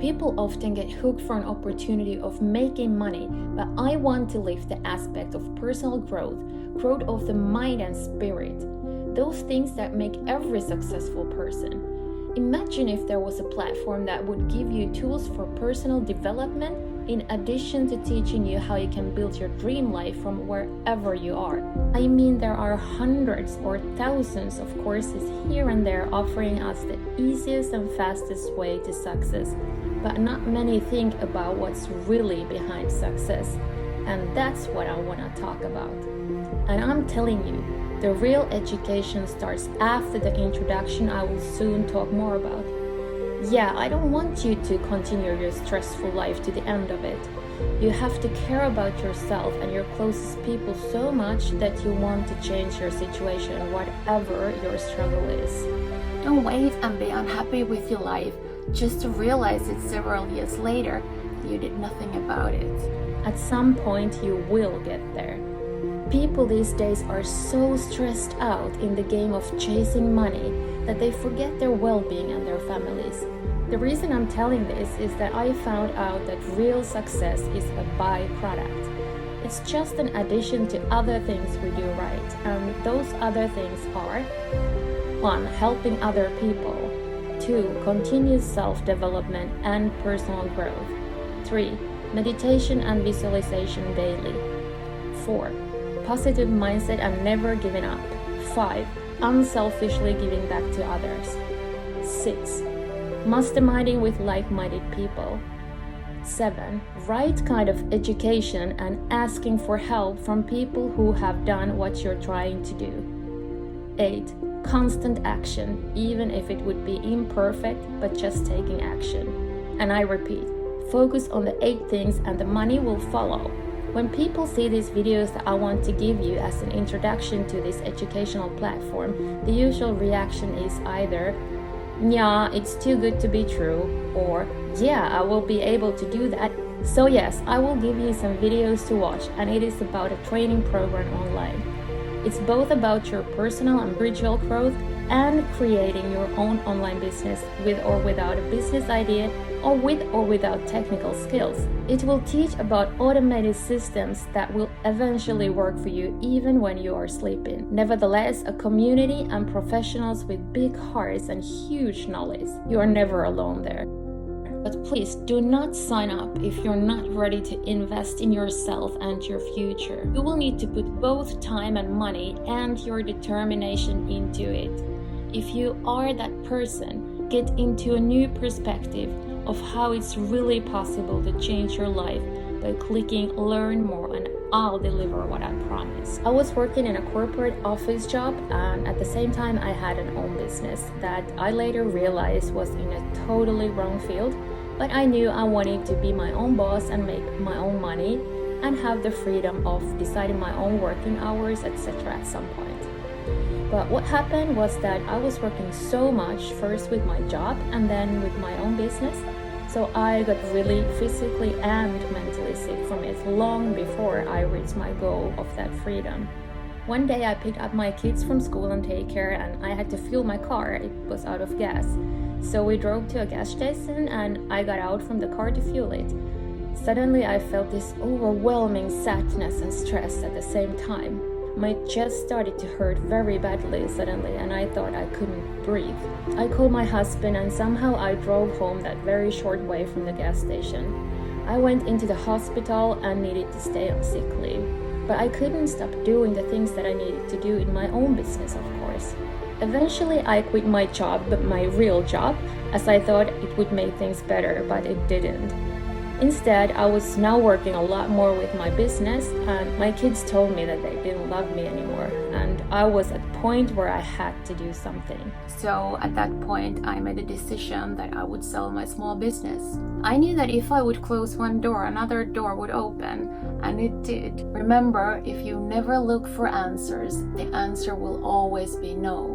People often get hooked for an opportunity of making money, but I want to lift the aspect of personal growth of the mind and spirit, those things that make every successful person. Imagine if there was a platform that would give you tools for personal development in addition to teaching you how you can build your dream life from wherever you are. I mean, there are hundreds or thousands of courses here and there offering us the easiest and fastest way to success, but not many think about what's really behind success. And that's what I want to talk about. And I'm telling you, the real education starts after the introduction I will soon talk more about. Yeah, I don't want you to continue your stressful life to the end of it. You have to care about yourself and your closest people so much that you want to change your situation, whatever your struggle is. Don't wait and be unhappy with your life just to realize it several years later you did nothing about it. At some point you will get there. People these days are so stressed out in the game of chasing money that they forget their well-being and their families. The reason I'm telling this is that I found out that real success is a byproduct. It's just an addition to other things we do right, and those other things are: 1. Helping other people. 2. Continuous self-development and personal growth. 3. Meditation and visualization daily. 4. Positive mindset and never giving up. 5. Unselfishly giving back to others. 6. Masterminding with like-minded people. 7. Right kind of education and asking for help from people who have done what you're trying to do. 8. Constant action, even if it would be imperfect, but just taking action. And I repeat, focus on the 8 things and the money will follow. When people see these videos that I want to give you as an introduction to this educational platform, the usual reaction is either, "Yeah, it's too good to be true," or "Yeah, I will be able to do that." So yes, I will give you some videos to watch, and it is about a training program online. It's both about your personal and spiritual growth and creating your own online business with or without a business idea, or with or without technical skills. It will teach about automated systems that will eventually work for you even when you are sleeping. Nevertheless, a community and professionals with big hearts and huge knowledge. You are never alone there. But please do not sign up if you're not ready to invest in yourself and your future. You will need to put both time and money and your determination into it. If you are that person, get into a new perspective of how it's really possible to change your life by clicking learn more, and I'll deliver what I promise. I was working in a corporate office job, and at the same time I had an own business that I later realized was in a totally wrong field, but I knew I wanted to be my own boss and make my own money and have the freedom of deciding my own working hours, etc. at some point. But what happened was that I was working so much, first with my job and then with my own business, so I got really physically and mentally sick from it long before I reached my goal of that freedom. One day I picked up my kids from school and daycare, and I had to fuel my car. It was out of gas. So we drove to a gas station and I got out from the car to fuel it. Suddenly I felt this overwhelming sadness and stress at the same time. My chest started to hurt very badly suddenly, and I thought I couldn't breathe. I called my husband, and somehow I drove home that very short way from the gas station. I went into the hospital and needed to stay on sick leave, but I couldn't stop doing the things that I needed to do in my own business, of course. Eventually I quit my job, but my real job, as I thought it would make things better, but it didn't. Instead, I was now working a lot more with my business, and my kids told me that they didn't love me anymore, and I was at a point where I had to do something. So at that point, I made a decision that I would sell my small business. I knew that if I would close one door, another door would open, and it did. Remember, if you never look for answers, the answer will always be no.